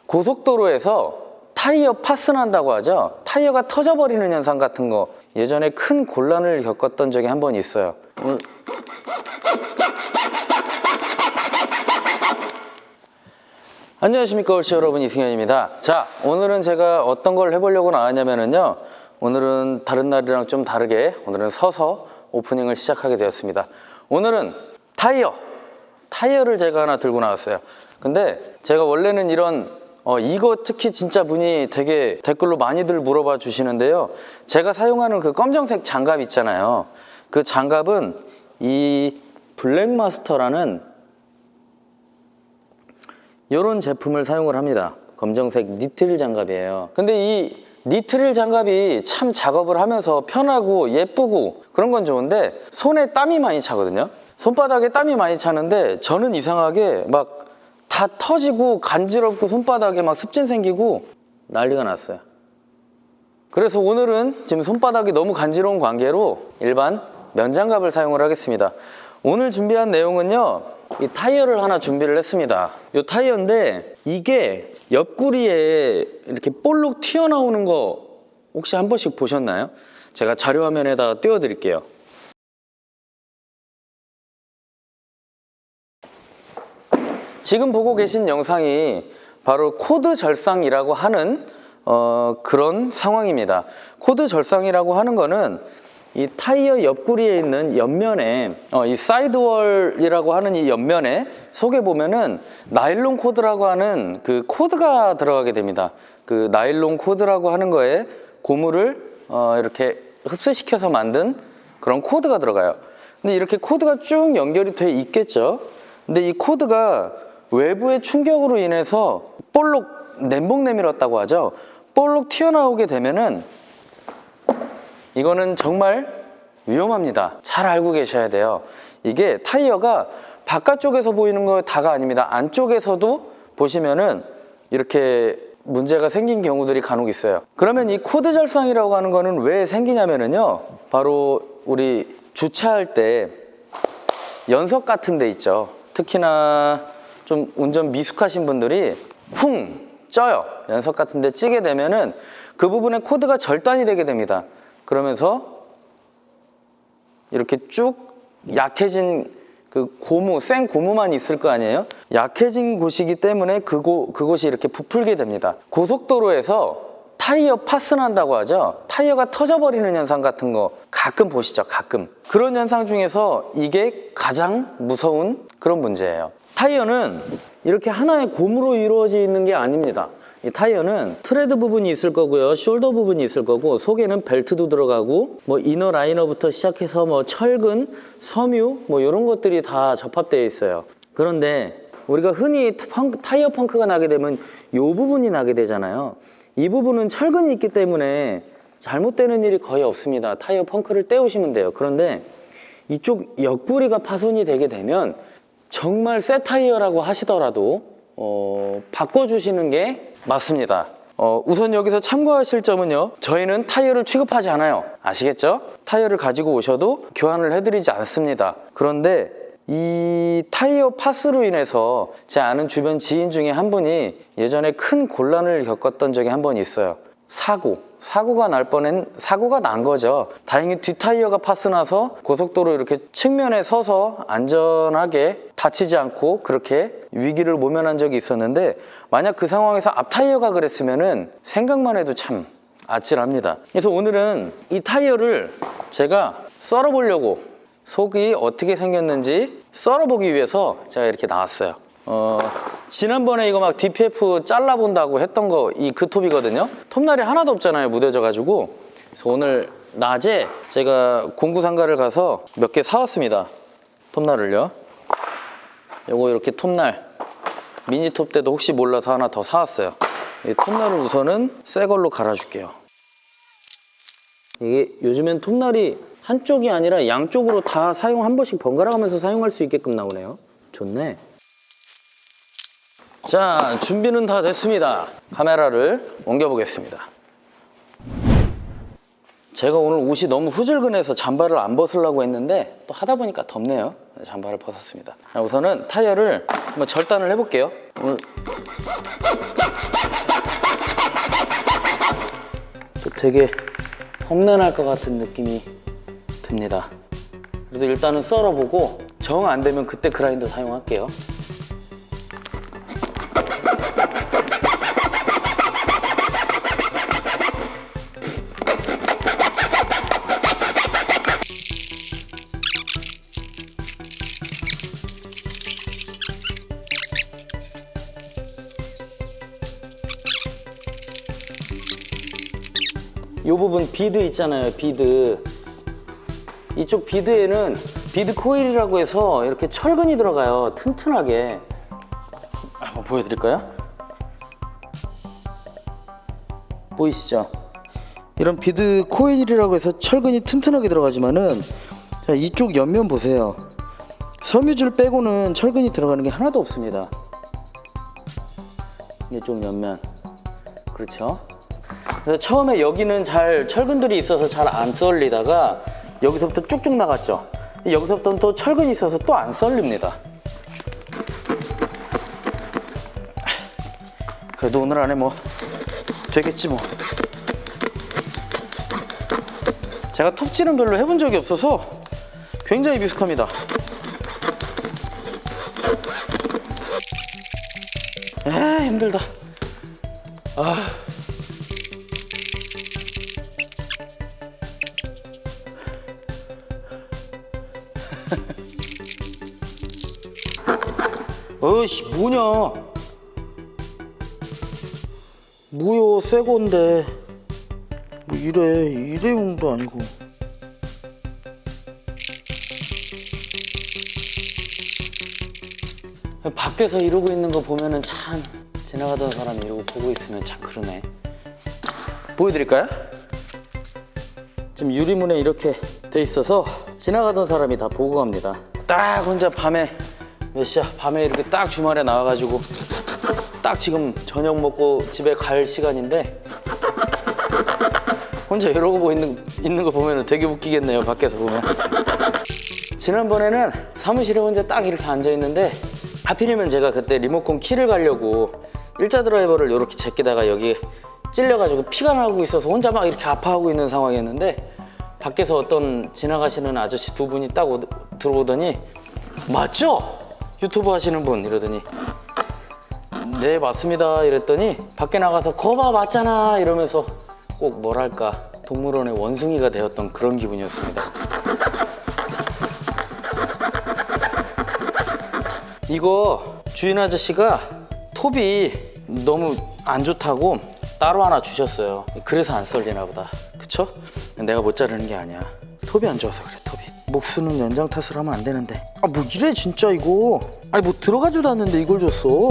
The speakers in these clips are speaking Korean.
고속도로에서 타이어 파손한다고 하죠. 타이어가 터져버리는 현상 같은 거 예전에 큰 곤란을 겪었던 적이 한 번 있어요. 안녕하십니까 홀씨 여러분, 이승현입니다. 자, 오늘은 제가 어떤 걸 해보려고 나왔냐면요, 오늘은 다른 날이랑 좀 다르게 오늘은 서서 오프닝을 시작하게 되었습니다. 오늘은 타이어를 제가 하나 들고 나왔어요. 근데 제가 원래는 이런 이거 특히 진짜 분이 되게 댓글로 많이들 물어봐 주시는데요, 제가 사용하는 그 검정색 장갑 있잖아요. 그 장갑은 이 블랙마스터라는 이런 제품을 사용을 합니다. 검정색 니트릴 장갑이에요. 근데 이 니트릴 장갑이 참 작업을 하면서 편하고 예쁘고 그런 건 좋은데 손에 땀이 많이 차거든요. 손바닥에 땀이 많이 차는데 저는 이상하게 막 다 터지고 간지럽고 손바닥에 막 습진 생기고 난리가 났어요. 그래서 오늘은 지금 손바닥이 너무 간지러운 관계로 일반 면장갑을 사용을 하겠습니다. 오늘 준비한 내용은요, 이 타이어를 하나 준비를 했습니다. 이 타이어인데 이게 옆구리에 이렇게 볼록 튀어나오는 거 혹시 한 번씩 보셨나요? 제가 자료 화면에다가 띄워드릴게요. 지금 보고 계신 영상이 바로 코드 절상이라고 하는 그런 상황입니다. 코드 절상이라고 하는 거는 이 타이어 옆구리에 있는 옆면에 이 사이드월이라고 하는 이 옆면에 속에 보면은 나일론 코드라고 하는 그 코드가 들어가게 됩니다. 그 나일론 코드라고 하는 거에 고무를 이렇게 흡수시켜서 만든 그런 코드가 들어가요. 근데 이렇게 코드가 쭉 연결이 돼 있겠죠. 근데 이 코드가 외부의 충격으로 인해서 볼록 냄복 내밀었다고 하죠. 볼록 튀어나오게 되면은 이거는 정말 위험합니다. 잘 알고 계셔야 돼요. 이게 타이어가 바깥쪽에서 보이는 거 다가 아닙니다. 안쪽에서도 보시면은 이렇게 문제가 생긴 경우들이 간혹 있어요. 그러면 이 코드 절상이라고 하는 거는 왜 생기냐면은요, 바로 우리 주차할 때 연석 같은 데 있죠. 특히나 좀 운전 미숙하신 분들이 쿵 쪄요. 연석 같은 데 찌게 되면은 그 부분에 코드가 절단이 되게 됩니다. 그러면서 이렇게 쭉 약해진 그 고무, 생 고무만 있을 거 아니에요? 약해진 곳이기 때문에 그곳이 이렇게 부풀게 됩니다. 고속도로에서 타이어 파손한다고 하죠. 타이어가 터져버리는 현상 같은 거 가끔 보시죠. 가끔. 그런 현상 중에서 이게 가장 무서운 그런 문제예요. 타이어는 이렇게 하나의 고무로 이루어져 있는 게 아닙니다. 이 타이어는 트레드 부분이 있을 거고요, 숄더 부분이 있을 거고, 속에는 벨트도 들어가고, 뭐 이너 라이너부터 시작해서 뭐 철근, 섬유 뭐 이런 것들이 다 접합되어 있어요. 그런데 우리가 흔히 타이어 펑크가 나게 되면 이 부분이 나게 되잖아요. 이 부분은 철근이 있기 때문에 잘못되는 일이 거의 없습니다. 타이어 펑크를 떼우시면 돼요. 그런데 이쪽 옆구리가 파손이 되게 되면 정말 새 타이어라고 하시더라도 바꿔주시는 게 맞습니다. 우선 여기서 참고하실 점은요, 저희는 타이어를 취급하지 않아요. 아시겠죠? 타이어를 가지고 오셔도 교환을 해드리지 않습니다. 그런데 이 타이어 파스로 인해서 제 아는 주변 지인 중에 한 분이 예전에 큰 곤란을 겪었던 적이 한 번 있어요. 사고가 난 거죠. 다행히 뒷타이어가 파스나서 고속도로 이렇게 측면에 서서 안전하게 다치지 않고 그렇게 위기를 모면한 적이 있었는데, 만약 그 상황에서 앞타이어가 그랬으면은 생각만 해도 참 아찔합니다. 그래서 오늘은 이 타이어를 제가 썰어보려고, 속이 어떻게 생겼는지 썰어보기 위해서 제가 이렇게 나왔어요. 지난번에 이거 막 DPF 잘라본다고 했던 거 이 그 톱이거든요. 톱날이 하나도 없잖아요, 무뎌져 가지고. 그래서 오늘 낮에 제가 공구상가를 가서 몇 개 사왔습니다. 톱날을요. 요거 이렇게 톱날 미니 톱 때도 혹시 몰라서 하나 더 사왔어요. 이 톱날을 우선은 새 걸로 갈아줄게요. 이게 요즘엔 톱날이 한쪽이 아니라 양쪽으로 다 한 번씩 번갈아 가면서 사용할 수 있게끔 나오네요. 좋네. 자, 준비는 다 됐습니다. 카메라를 옮겨 보겠습니다. 제가 오늘 옷이 너무 후줄근해서 잠바를 안 벗으려고 했는데 또 하다 보니까 덥네요. 잠바를 벗었습니다. 우선은 타이어를 한번 절단을 해볼게요. 오늘 되게 험난할 것 같은 느낌이 듭니다. 그래도 일단은 썰어보고 정 안 되면 그때 그라인더 사용할게요. 이 부분 비드 있잖아요, 비드. 이쪽 비드에는 비드 코일이라고 해서 이렇게 철근이 들어가요, 튼튼하게. 한번 보여드릴까요? 보이시죠? 이런 비드 코일이라고 해서 철근이 튼튼하게 들어가지만은, 자, 이쪽 옆면 보세요. 섬유줄 빼고는 철근이 들어가는 게 하나도 없습니다. 이쪽 옆면. 그렇죠? 그래서 처음에 여기는 잘 철근들이 있어서 잘 안 썰리다가 여기서부터 쭉쭉 나갔죠. 여기서부터는 또 철근이 있어서 또 안 썰립니다. 그래도 오늘 안에 뭐 되겠지 뭐. 제가 톱질은 별로 해본 적이 없어서 굉장히 미숙합니다. 힘들다. 어이씨, 뭐냐? 뭐요, 새 건데. 뭐 일회용도 아니고. 밖에서 이러고 있는 거 보면은 참, 지나가던 사람이 이러고 보고 있으면 참 그러네. 보여드릴까요? 지금 유리문에 이렇게 돼 있어서 지나가던 사람이 다 보고 갑니다. 딱 혼자 밤에, 몇 시야? 밤에 이렇게 딱 주말에 나와가지고 딱 지금 저녁 먹고 집에 갈 시간인데 혼자 이러고 있는 거 보면 되게 웃기겠네요, 밖에서 보면. 지난번에는 사무실에 혼자 딱 이렇게 앉아있는데 하필이면 제가 그때 리모컨 키를 가려고 일자 드라이버를 이렇게 제끼다가 여기 찔려가지고 피가 나고 있어서 혼자 막 이렇게 아파하고 있는 상황이었는데, 밖에서 어떤 지나가시는 아저씨 두 분이 딱 들어오더니 맞죠? 유튜브 하시는 분 이러더니 네 맞습니다 이랬더니 밖에 나가서 거봐 맞잖아 이러면서 꼭 뭐랄까 동물원의 원숭이가 되었던 그런 기분이었습니다. 이거 주인 아저씨가 톱이 너무 안 좋다고 따로 하나 주셨어요. 그래서 안 썰리나 보다. 그쵸? 내가 못 자르는 게 아니야. 톱이 안 좋아서 그래, 톱이. 목수는 연장 탓을 하면 안 되는데. 아, 뭐 이래 진짜 이거. 아니 뭐 들어가지도 않는데 이걸 줬어.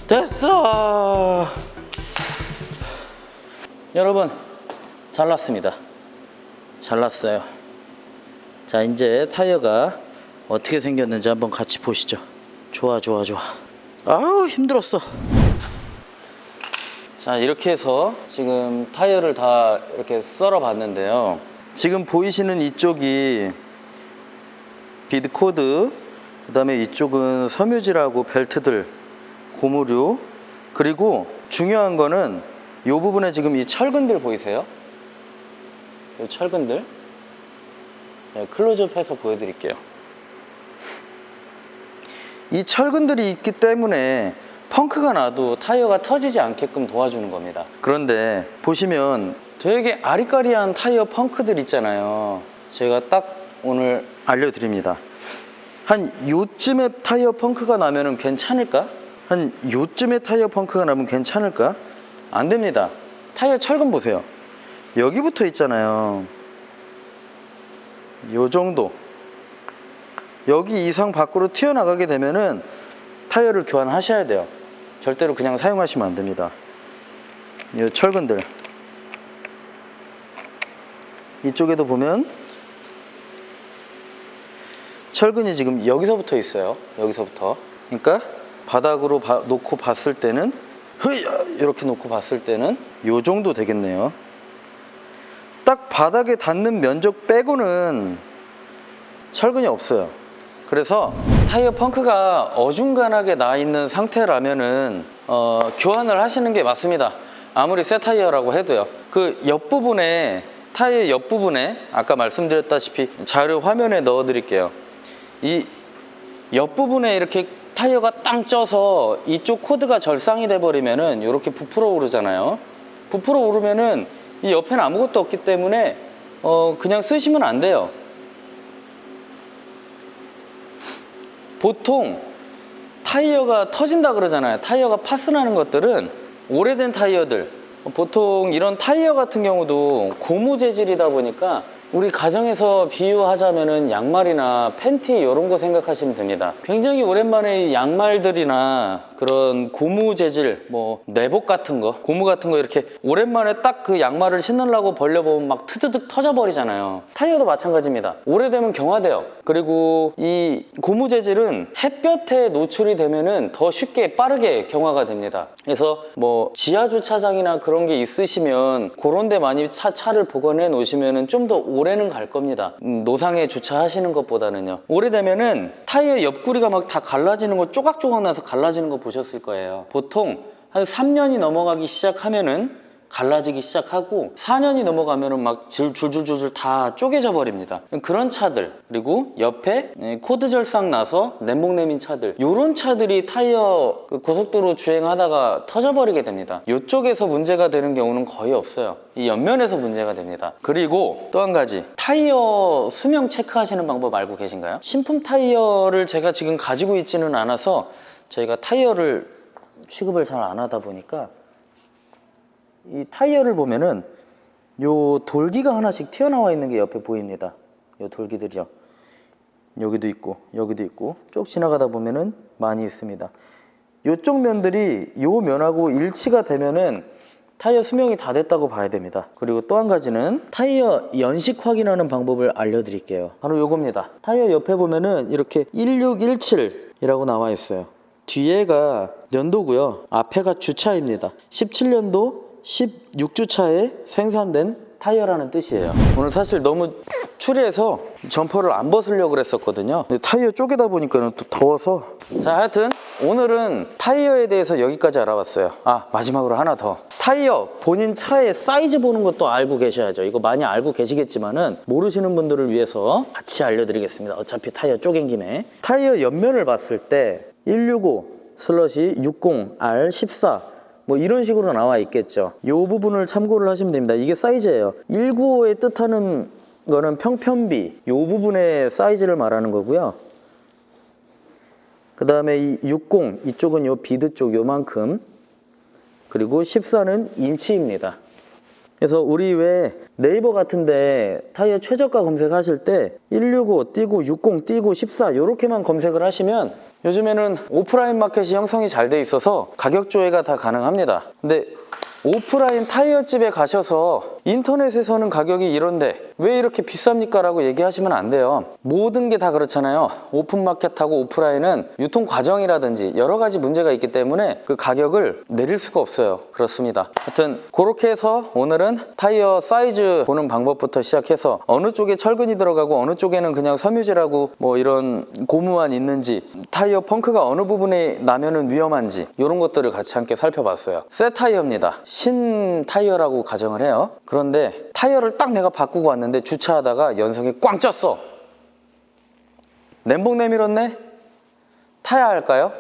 됐어. 여러분, 잘랐습니다. 잘랐어요. 자, 이제 타이어가 어떻게 생겼는지 한번 같이 보시죠. 좋아. 아우, 힘들었어. 자, 이렇게 해서 지금 타이어를 다 이렇게 썰어 봤는데요. 지금 보이시는 이쪽이 비드 코드, 그 다음에 이쪽은 섬유질하고 벨트들, 고무류, 그리고 중요한 거는 이 부분에 지금 이 철근들 보이세요? 이 철근들. 네, 클로즈업해서 보여드릴게요. 이 철근들이 있기 때문에 펑크가 나도 타이어가 터지지 않게끔 도와주는 겁니다. 그런데 보시면 되게 아리까리한 타이어 펑크들 있잖아요. 제가 딱 오늘 알려드립니다. 한 요쯤에 타이어 펑크가 나면은 괜찮을까? 한 요쯤에 타이어 펑크가 나면 괜찮을까? 안 됩니다. 타이어 철근 보세요. 여기 붙어 있잖아요. 요 정도. 여기 이상 밖으로 튀어나가게 되면은 타이어를 교환하셔야 돼요. 절대로 그냥 사용하시면 안 됩니다. 이 철근들. 이쪽에도 보면 철근이 지금 여기서 붙어 있어요. 여기서부터. 그러니까 바닥으로 놓고 봤을 때는 이렇게 놓고 봤을 때는 요 정도 되겠네요. 딱 바닥에 닿는 면적 빼고는 철근이 없어요. 그래서 타이어 펑크가 어중간하게 나 있는 상태라면은 교환을 하시는 게 맞습니다. 아무리 새 타이어라고 해도요. 그 옆부분에, 타이어 옆부분에 아까 말씀드렸다시피 자료 화면에 넣어 드릴게요. 이 옆부분에 이렇게 타이어가 땅 쪄서 이쪽 코드가 절상이 돼 버리면은 이렇게 부풀어 오르잖아요. 부풀어 오르면은 이 옆에는 아무것도 없기 때문에 그냥 쓰시면 안 돼요. 보통 타이어가 터진다 그러잖아요. 타이어가 파스나는 것들은 오래된 타이어들, 보통 이런 타이어 같은 경우도 고무 재질이다 보니까 우리 가정에서 비유하자면은 양말이나 팬티 이런 거 생각하시면 됩니다. 굉장히 오랜만에 양말들이나 그런 고무 재질, 뭐 내복 같은 거, 고무 같은 거 이렇게 오랜만에 딱 그 양말을 신으려고 벌려보면 막 트드득 터져버리잖아요. 타이어도 마찬가지입니다. 오래되면 경화돼요. 그리고 이 고무 재질은 햇볕에 노출이 되면은 더 쉽게 빠르게 경화가 됩니다. 그래서 뭐 지하 주차장이나 그런 게 있으시면 그런 데 많이 차를 보관해 놓으시면은 좀 더 오래는 갈 겁니다. 노상에 주차하시는 것보다는요. 오래되면은 타이어 옆구리가 막 다 갈라지는 거, 조각조각 나서 갈라지는 거 보셨을 거예요. 보통 한 3년이 넘어가기 시작하면은 갈라지기 시작하고 4년이 넘어가면은 막 줄줄줄줄 다 쪼개져 버립니다. 그런 차들, 그리고 옆에 코드 절상 나서 램봉 내민 차들, 요런 차들이 타이어 고속도로 주행하다가 터져버리게 됩니다. 이쪽에서 문제가 되는 경우는 거의 없어요. 이 옆면에서 문제가 됩니다. 그리고 또 한 가지, 타이어 수명 체크하시는 방법 알고 계신가요? 신품 타이어를 제가 지금 가지고 있지는 않아서 저희가 타이어를 취급을 잘 안 하다 보니까 이 타이어를 보면은 요 돌기가 하나씩 튀어나와 있는 게 옆에 보입니다. 요 돌기들이요. 여기도 있고 여기도 있고 쭉 지나가다 보면은 많이 있습니다. 요쪽 면들이 요 면하고 일치가 되면은 타이어 수명이 다 됐다고 봐야 됩니다. 그리고 또 한 가지는 타이어 연식 확인하는 방법을 알려드릴게요. 바로 요겁니다. 타이어 옆에 보면은 이렇게 1617이라고 나와 있어요. 뒤에가 연도고요. 앞에가 주차입니다. 17년도 16주차에 생산된 타이어라는 뜻이에요. 오늘 사실 너무 추리해서 점퍼를 안 벗으려고 그랬었거든요. 타이어 쪼개다 보니까 또 더워서. 자, 하여튼 오늘은 타이어에 대해서 여기까지 알아봤어요. 아, 마지막으로 하나 더. 타이어, 본인 차의 사이즈 보는 것도 알고 계셔야죠. 이거 많이 알고 계시겠지만은 모르시는 분들을 위해서 같이 알려드리겠습니다. 어차피 타이어 쪼갠 김에. 타이어 옆면을 봤을 때 165/60R14 뭐 이런 식으로 나와 있겠죠. 이 부분을 참고를 하시면 됩니다. 이게 사이즈예요. 195의 뜻하는 거는 평편비, 이 부분의 사이즈를 말하는 거고요. 그 다음에 이 60, 이쪽은 요 비드 쪽 요만큼, 그리고 14는 인치입니다. 그래서 우리 왜 네이버 같은데 타이어 최저가 검색하실 때 165 띄고 60 띄고 14 이렇게만 검색을 하시면 요즘에는 오프라인 마켓이 형성이 잘 돼 있어서 가격 조회가 다 가능합니다. 근데 오프라인 타이어집에 가셔서 인터넷에서는 가격이 이런데 왜 이렇게 비쌉니까? 라고 얘기하시면 안 돼요. 모든 게 다 그렇잖아요. 오픈마켓하고 오프라인은 유통 과정이라든지 여러 가지 문제가 있기 때문에 그 가격을 내릴 수가 없어요. 그렇습니다. 하여튼 그렇게 해서 오늘은 타이어 사이즈 보는 방법부터 시작해서 어느 쪽에 철근이 들어가고 어느 쪽에는 그냥 섬유질하고 뭐 이런 고무만 있는지, 타이어 펑크가 어느 부분에 나면은 위험한지 이런 것들을 같이 함께 살펴봤어요. 새 타이어입니다. 신 타이어라고 가정을 해요. 그런데 타이어를 딱 내가 바꾸고 왔는데 주차하다가 연석이 꽝 쪘어. 램봉 내밀었네? 타야 할까요?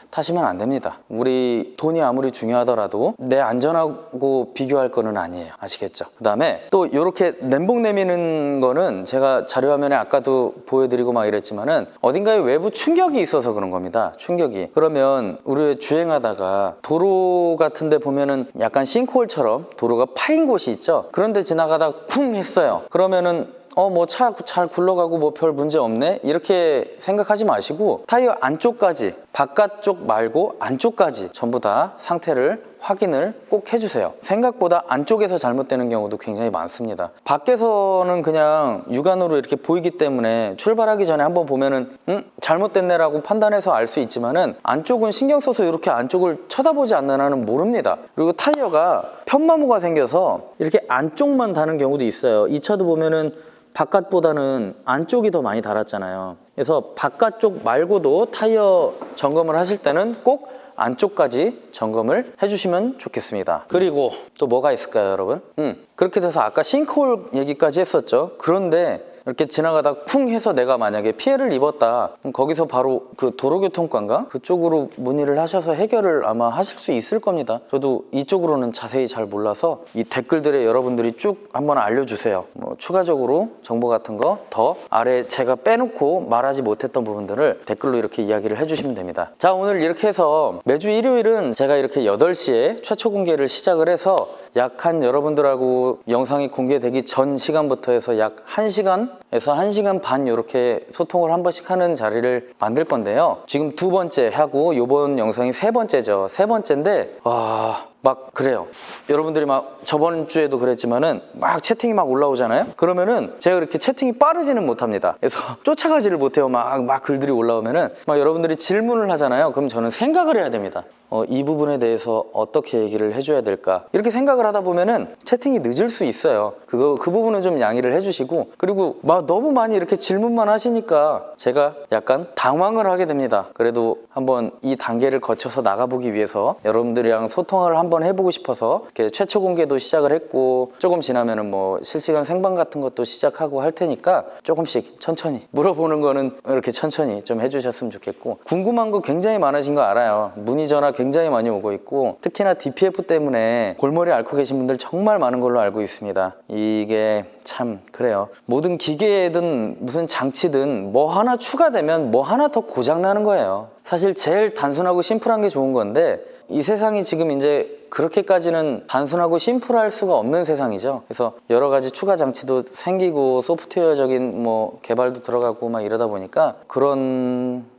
타시면 안 됩니다. 우리 돈이 아무리 중요하더라도 내 안전하고 비교할 거는 아니에요. 아시겠죠? 그 다음에 또 이렇게 램봉 내미는 거는 제가 자료화면에 아까도 보여드리고 막 이랬지만은 어딘가에 외부 충격이 있어서 그런 겁니다. 충격이. 그러면 우리 주행하다가 도로 같은 데 보면은 약간 싱크홀처럼 도로가 파인 곳이 있죠? 그런데 지나가다 쿵 했어요. 그러면은 뭐 차 잘 굴러가고 뭐 별 문제 없네? 이렇게 생각하지 마시고 타이어 안쪽까지, 바깥쪽 말고 안쪽까지 전부 다 상태를 확인을 꼭 해주세요. 생각보다 안쪽에서 잘못되는 경우도 굉장히 많습니다. 밖에서는 그냥 육안으로 이렇게 보이기 때문에 출발하기 전에 한번 보면은 잘못됐네 라고 판단해서 알 수 있지만은 안쪽은 신경 써서 이렇게 안쪽을 쳐다보지 않는 한은 모릅니다. 그리고 타이어가 편마모가 생겨서 이렇게 안쪽만 다는 경우도 있어요. 이 차도 보면은 바깥보다는 안쪽이 더 많이 달았잖아요. 그래서 바깥쪽 말고도 타이어 점검을 하실 때는 꼭 안쪽까지 점검을 해주시면 좋겠습니다. 그리고 또 뭐가 있을까요, 여러분? 그렇게 돼서 아까 싱크홀 얘기까지 했었죠. 그런데 이렇게 지나가다 쿵 해서 내가 만약에 피해를 입었다, 그럼 거기서 바로 그 도로교통과인가? 그쪽으로 문의를 하셔서 해결을 아마 하실 수 있을 겁니다. 저도 이쪽으로는 자세히 잘 몰라서 이 댓글들에 여러분들이 쭉 한번 알려주세요. 뭐 추가적으로 정보 같은 거 더 아래 제가 빼놓고 말하지 못했던 부분들을 댓글로 이렇게 이야기를 해주시면 됩니다. 자, 오늘 이렇게 해서 매주 일요일은 제가 이렇게 8시에 최초 공개를 시작을 해서 약 한 여러분들하고 영상이 공개되기 전 시간부터 해서 약 1시간에서 1시간 반 이렇게 소통을 한 번씩 하는 자리를 만들 건데요. 지금 2번째 하고 요번 영상이 3번째죠. 3번째인데 막 그래요. 여러분들이 막 저번 주에도 그랬지만은 막 채팅이 막 올라오잖아요. 그러면은 제가 그렇게 채팅이 빠르지는 못합니다. 그래서 쫓아가지를 못해요. 막 글들이 올라오면은 막 여러분들이 질문을 하잖아요. 그럼 저는 생각을 해야 됩니다. 이 부분에 대해서 어떻게 얘기를 해줘야 될까, 이렇게 생각을 하다 보면은 채팅이 늦을 수 있어요. 그 부분은 좀 양해를 해주시고, 그리고 막 너무 많이 이렇게 질문만 하시니까 제가 약간 당황을 하게 됩니다. 그래도 한번 이 단계를 거쳐서 나가보기 위해서 여러분들이랑 소통을 한번 해보고 싶어서 이렇게 최초 공개도 시작을 했고, 조금 지나면은 뭐 실시간 생방 같은 것도 시작하고 할 테니까 조금씩 천천히 물어보는 거는 이렇게 천천히 좀 해주셨으면 좋겠고, 궁금한 거 굉장히 많으신 거 알아요. 문의 전화 굉장히 많이 오고 있고, 특히나 DPF 때문에 골머리 앓고 계신 분들 정말 많은 걸로 알고 있습니다. 이게 참 그래요. 모든 기계든 무슨 장치든 뭐 하나 추가되면 뭐 하나 더 고장나는 거예요. 사실 제일 단순하고 심플한 게 좋은 건데, 이 세상이 지금 이제 그렇게까지는 단순하고 심플할 수가 없는 세상이죠. 그래서 여러 가지 추가 장치도 생기고 소프트웨어적인 뭐 개발도 들어가고 막 이러다 보니까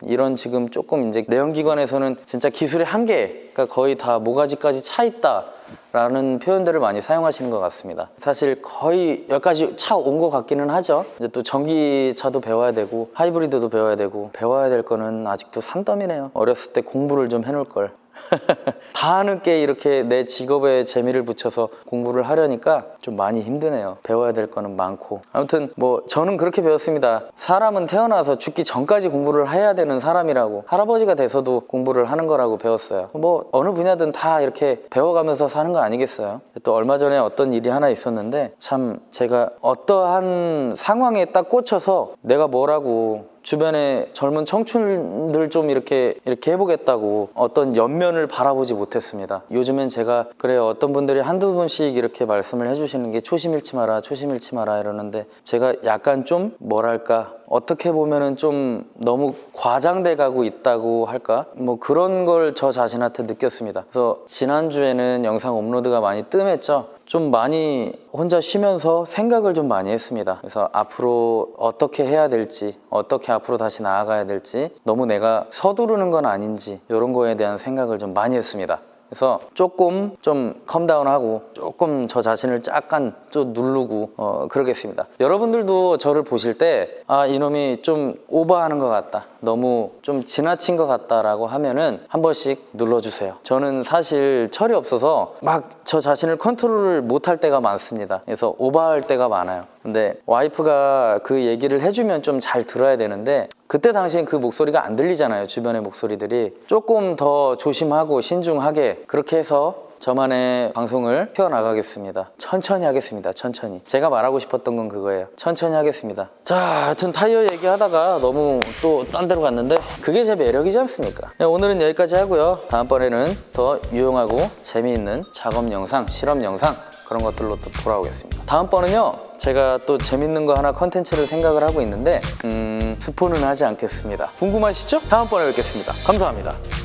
이런 지금 조금 이제 내연기관에서는 진짜 기술의 한계가 거의 다 모가지까지 차 있다 라는 표현들을 많이 사용하시는 것 같습니다. 사실 거의 여기까지 차 온 것 같기는 하죠. 이제 또 전기차도 배워야 되고 하이브리드도 배워야 되고, 배워야 될 거는 아직도 산더미네요. 어렸을 때 공부를 좀 해놓을 걸. 다 늦게 이렇게 내 직업에 재미를 붙여서 공부를 하려니까 좀 많이 힘드네요. 배워야 될 거는 많고. 아무튼 뭐 저는 그렇게 배웠습니다. 사람은 태어나서 죽기 전까지 공부를 해야 되는 사람이라고, 할아버지가 돼서도 공부를 하는 거라고 배웠어요. 뭐 어느 분야든 다 이렇게 배워가면서 사는 거 아니겠어요. 또 얼마 전에 어떤 일이 하나 있었는데, 참 제가 어떠한 상황에 딱 꽂혀서 내가 뭐라고 주변에 젊은 청춘들 좀 이렇게 해보겠다고 어떤 옆면을 바라보지 못했습니다. 요즘엔 제가 그래요, 어떤 분들이 한두 분씩 이렇게 말씀을 해주시는 게 초심 잃지 마라 이러는데, 제가 약간 좀 뭐랄까, 어떻게 보면은 좀 너무 과장돼 가고 있다고 할까, 뭐 그런 걸 저 자신한테 느꼈습니다. 그래서 지난주에는 영상 업로드가 많이 뜸했죠. 좀 많이 혼자 쉬면서 생각을 좀 많이 했습니다. 그래서 앞으로 어떻게 해야 될지, 어떻게 앞으로 다시 나아가야 될지, 너무 내가 서두르는 건 아닌지, 이런 거에 대한 생각을 좀 많이 했습니다. 그래서 조금 좀 컴다운하고 조금 저 자신을 약간 좀 누르고 그러겠습니다. 여러분들도 저를 보실 때 이놈이 좀 오버하는 것 같다, 너무 좀 지나친 것 같다라고 하면은 한 번씩 눌러주세요. 저는 사실 철이 없어서 막 저 자신을 컨트롤을 못할 때가 많습니다. 그래서 오버할 때가 많아요. 근데 와이프가 그 얘기를 해주면 좀 잘 들어야 되는데, 그때 당시엔 그 목소리가 안 들리잖아요. 주변의 목소리들이. 조금 더 조심하고 신중하게 그렇게 해서 저만의 방송을 펴나가겠습니다. 천천히 하겠습니다. 천천히. 제가 말하고 싶었던 건 그거예요. 천천히 하겠습니다. 자, 하여튼 타이어 얘기하다가 너무 또 딴 데로 갔는데, 그게 제 매력이지 않습니까? 오늘은 여기까지 하고요. 다음번에는 더 유용하고 재미있는 작업 영상, 실험 영상, 그런 것들로 또 돌아오겠습니다. 다음번은요, 제가 또 재밌는 거 하나 컨텐츠를 생각을 하고 있는데 스포는 하지 않겠습니다. 궁금하시죠? 다음번에 뵙겠습니다. 감사합니다.